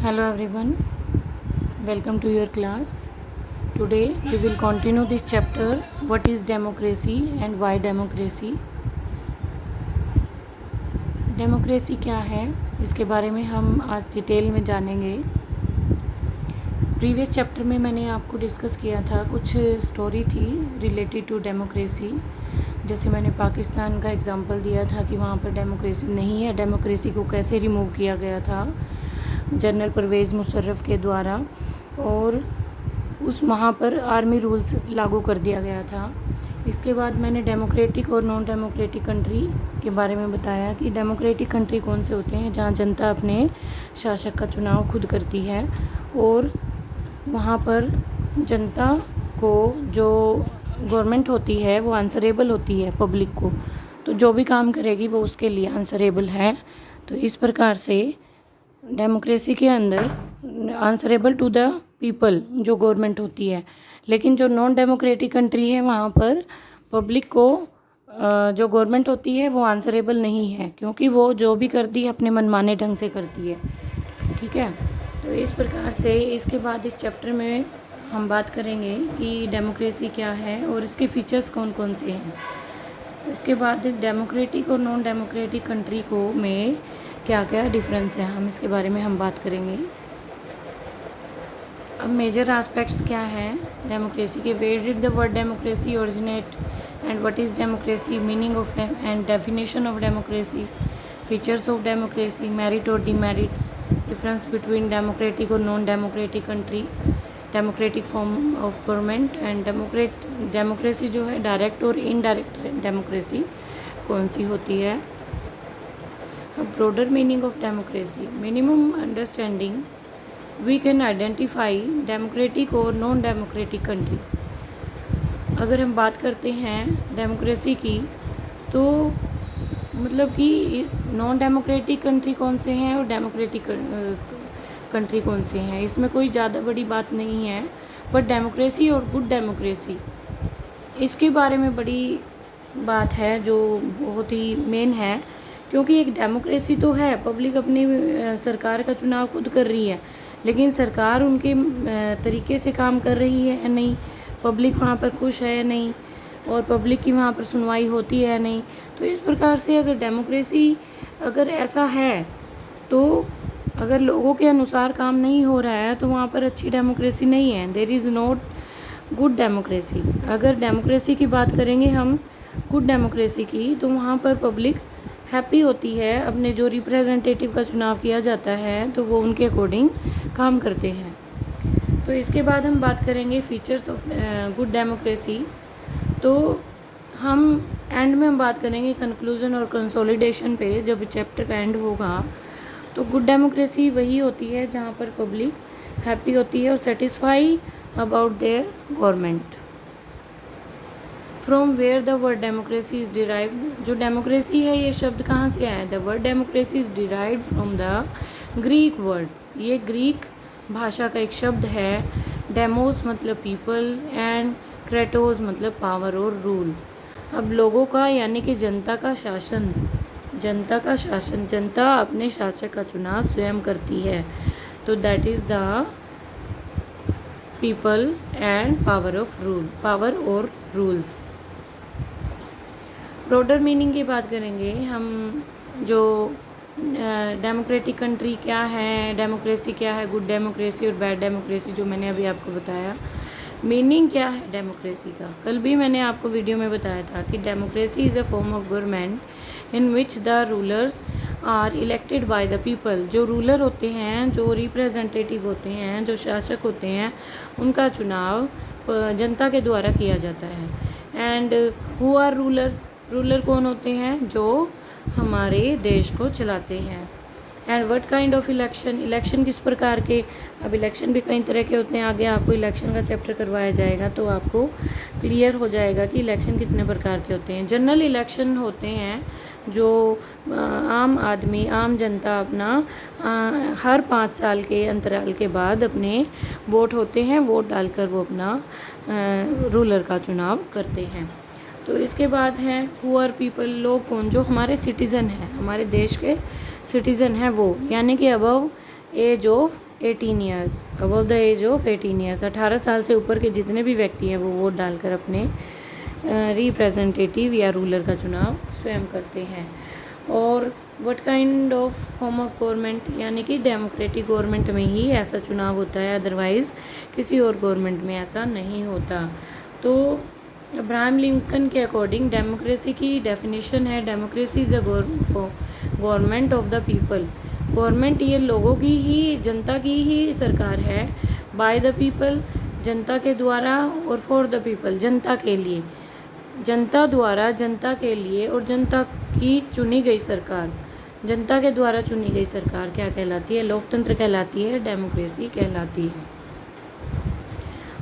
Hello everyone, welcome to your class. Today we will continue this chapter, what is democracy and why democracy. Democracy क्या है, इसके बारे में हम आज डिटेल में जानेंगे। प्रीवियस चैप्टर में मैंने आपको डिस्कस किया था, कुछ स्टोरी थी रिलेटेड टू डेमोक्रेसी। जैसे मैंने पाकिस्तान का एग्जांपल दिया था कि वहाँ पर डेमोक्रेसी नहीं है, डेमोक्रेसी को कैसे रिमूव किया गया था जनरल परवेज़ मुशर्रफ के द्वारा, और उस वहाँ पर आर्मी रूल्स लागू कर दिया गया था। इसके बाद मैंने डेमोक्रेटिक और नॉन डेमोक्रेटिक कंट्री के बारे में बताया कि डेमोक्रेटिक कंट्री कौन से होते हैं, जहाँ जनता अपने शासक का चुनाव खुद करती है और वहाँ पर जनता को जो गवर्नमेंट होती है वो आंसरेबल होती है पब्लिक को, तो जो भी काम करेगी वो उसके लिए आंसरेबल है। तो इस प्रकार से डेमोक्रेसी के अंदर आंसरेबल टू द पीपल जो गवर्नमेंट होती है, लेकिन जो नॉन डेमोक्रेटिक कंट्री है वहाँ पर पब्लिक को जो गवर्नमेंट होती है वो आंसरेबल नहीं है, क्योंकि वो जो भी करती है अपने मनमाने ढंग से करती है। ठीक है, तो इस प्रकार से इसके बाद इस चैप्टर में हम बात करेंगे कि डेमोक्रेसी क्या है और इसके फीचर्स कौन कौन से हैं। इसके बाद डेमोक्रेटिक और नॉन डेमोक्रेटिक कंट्री को में क्या क्या डिफरेंस है, हम इसके बारे में हम बात करेंगे। अब मेजर एस्पेक्ट्स क्या हैं डेमोक्रेसी के, where did the word democracy originate and what is democracy, meaning of and definition of democracy, features of democracy, merit और डिमेरिट्स, डिफरेंस बिटवीन डेमोक्रेटिक और non democratic country, democratic form of government and democracy जो है direct और indirect democracy कौन सी होती है। Broader meaning of democracy, minimum understanding we can identify democratic और नॉन डेमोक्रेटिक कंट्री। अगर हम बात करते हैं डेमोक्रेसी की, तो मतलब कि नॉन डेमोक्रेटिक कंट्री कौन से हैं और डेमोक्रेटिक कंट्री कौन से हैं, इसमें कोई ज़्यादा बड़ी बात नहीं है। बट डेमोक्रेसी और गुड डेमोक्रेसी, इसके बारे में बड़ी बात है जो बहुत ही मेन है, क्योंकि एक डेमोक्रेसी तो है, पब्लिक अपनी सरकार का चुनाव खुद कर रही है, लेकिन सरकार उनके तरीके से काम कर रही है या नहीं, पब्लिक वहाँ पर खुश है या नहीं, और पब्लिक की वहाँ पर सुनवाई होती है या नहीं। तो इस प्रकार से अगर डेमोक्रेसी अगर ऐसा है, तो अगर लोगों के अनुसार काम नहीं हो रहा है तो वहाँ पर अच्छी डेमोक्रेसी नहीं है, there is not good democracy. अगर डेमोक्रेसी की बात करेंगे हम गुड डेमोक्रेसी की, तो वहाँ पर पब्लिक हैप्पी होती है, अपने जो रिप्रेजेंटेटिव का चुनाव किया जाता है तो वो उनके अकॉर्डिंग काम करते हैं। तो इसके बाद हम बात करेंगे फीचर्स ऑफ गुड डेमोक्रेसी। तो हम एंड में हम बात करेंगे कंक्लूजन और कंसोलिडेशन पे, जब चैप्टर का एंड होगा। तो गुड डेमोक्रेसी वही होती है जहाँ पर पब्लिक हैप्पी होती है और satisfy about their government. From where the word democracy is derived, जो डेमोक्रेसी है ये शब्द कहाँ से आया है, the word democracy is derived from the Greek word, ये ग्रीक भाषा का एक शब्द है। डेमोस मतलब पीपल एंड क्रेटोस मतलब पावर और रूल। अब लोगों का यानी कि जनता का शासन, जनता अपने शासक का चुनाव स्वयं करती है, तो that is the people and power of rule, power और रूल्स। ब्रॉडर मीनिंग की बात करेंगे हम, जो डेमोक्रेटिक कंट्री क्या है, डेमोक्रेसी क्या है, गुड डेमोक्रेसी और बैड डेमोक्रेसी, जो मैंने अभी आपको बताया। मीनिंग क्या है डेमोक्रेसी का, कल भी मैंने आपको वीडियो में बताया था कि democracy is a form of government in which the rulers are elected by the people, जो रूलर होते हैं, जो रिप्रेजेंटेटिव होते हैं, जो शासक होते हैं, उनका चुनाव जनता के द्वारा किया जाता है। And who are rulers, ruler कौन होते हैं, जो हमारे देश को चलाते हैं। And what kind of election, election किस प्रकार के, अब इलेक्शन भी कई तरह के होते हैं, आगे आपको इलेक्शन का चैप्टर करवाया जाएगा तो आपको क्लियर हो जाएगा कि इलेक्शन कितने प्रकार के होते हैं। जनरल इलेक्शन होते हैं जो आम आदमी, आम जनता अपना हर 5 साल के अंतराल के बाद अपने वोट होते हैं, वोट डालकर वो अपना रूलर का चुनाव करते हैं। तो इसके बाद हैं पुअर पीपल, लोग कौन, जो हमारे सिटीज़न हैं, हमारे देश के सिटीज़न हैं वो, यानी कि above age of 18 years, above the age of 18 years, 18 साल से ऊपर के जितने भी व्यक्ति हैं वो वोट डालकर अपने रिप्रेजेंटेटिव या रूलर का चुनाव स्वयं करते हैं। और what kind of form of government, यानी कि डेमोक्रेटिक गवर्नमेंट में ही ऐसा चुनाव होता है, अदरवाइज़ किसी और गवर्नमेंट में ऐसा नहीं होता। तो अब्राहम लिंकन के अकॉर्डिंग डेमोक्रेसी की डेफिनेशन है, democracy is a government of the people. Government ये लोगों की ही, जनता की ही सरकार है, बाय द पीपल, जनता के द्वारा, और फॉर द पीपल, जनता के लिए, जनता द्वारा, जनता के लिए, और जनता की चुनी गई सरकार, जनता के द्वारा चुनी गई सरकार क्या कहलाती है? लोकतंत्र कहलाती है, डेमोक्रेसी कहलाती है।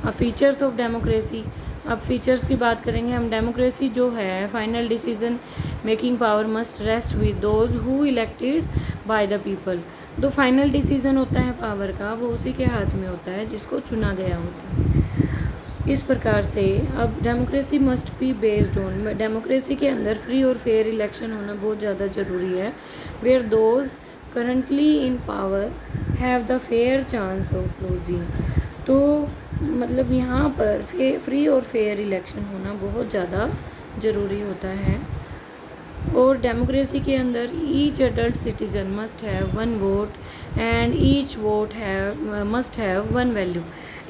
अब फीचर्स ऑफ डेमोक्रेसी, अब फीचर्स की बात करेंगे हम। डेमोक्रेसी जो है, final decision making power must rest with those who elected by the people. जो फाइनल डिसीजन होता है पावर का, वो उसी के हाथ में होता है जिसको चुना गया होता है। इस प्रकार से अब democracy must be based on, democracy के अंदर फ्री और फेयर इलेक्शन होना बहुत ज़्यादा ज़रूरी है। Where those currently in power have the fair chance of losing. तो मतलब यहाँ पर फ्री और फेयर इलेक्शन होना बहुत ज़्यादा ज़रूरी होता है। और डेमोक्रेसी के अंदर each adult citizen must have one vote and each vote must have one value.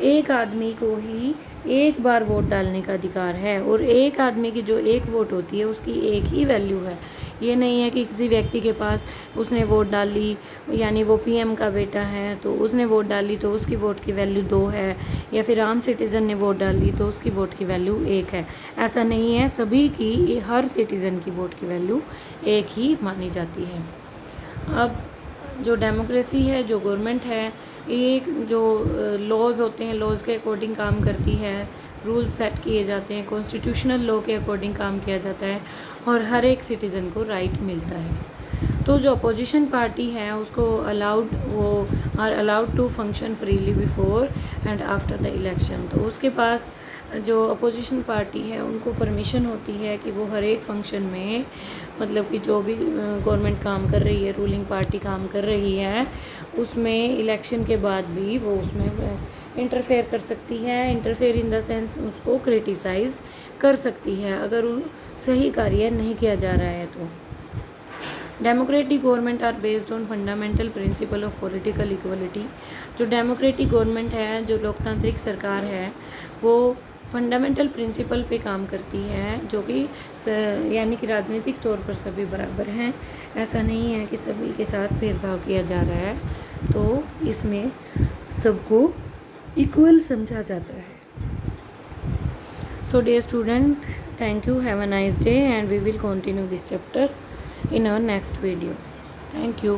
एक आदमी को ही एक बार वोट डालने का अधिकार है, और एक आदमी की जो एक वोट होती है उसकी एक ही वैल्यू है। ये नहीं है कि किसी व्यक्ति के पास उसने वोट डाली, यानी वो पीएम का बेटा है तो उसने वोट डाली तो उसकी वोट की वैल्यू 2 है, या फिर आम सिटीज़न ने वोट डाली तो उसकी वोट की वैल्यू 1 है। ऐसा नहीं है, सभी की, हर सिटीज़न की वोट की वैल्यू 1 ही मानी जाती है। अब जो डेमोक्रेसी है, जो गवर्नमेंट है, एक जो लॉज़ होते हैं, लॉज़ के अकॉर्डिंग काम करती है, रूल सेट किए जाते हैं, कॉन्स्टिट्यूशनल लॉ के अकॉर्डिंग काम किया जाता है, और हर एक सिटीज़न को राइट मिलता है। तो जो अपोजिशन पार्टी है उसको वो are allowed to function freely before and after the election. तो उसके पास, जो अपोजिशन पार्टी है, उनको परमिशन होती है कि वो हर एक फंक्शन में, मतलब कि जो भी गवर्नमेंट काम कर रही है, रूलिंग पार्टी काम कर रही है, उसमें इलेक्शन के बाद भी वो उसमें इंटरफेयर कर सकती है। इंटरफेयर इन द सेंस उसको क्रिटिसाइज़ कर सकती है अगर सही कार्य नहीं किया जा रहा है तो। Democratic government are based on fundamental principle of political equality. जो डेमोक्रेटिक गवर्नमेंट है, जो लोकतांत्रिक सरकार है, वो फंडामेंटल प्रिंसिपल पे काम करती है, जो कि यानी कि राजनीतिक तौर पर सभी बराबर हैं। ऐसा नहीं है कि सभी के साथ भेदभाव किया जा रहा है, तो इसमें सबको इक्वल समझा जाता है। So dear student, thank you, have a nice day, and we will continue this chapter in our next video. Thank you.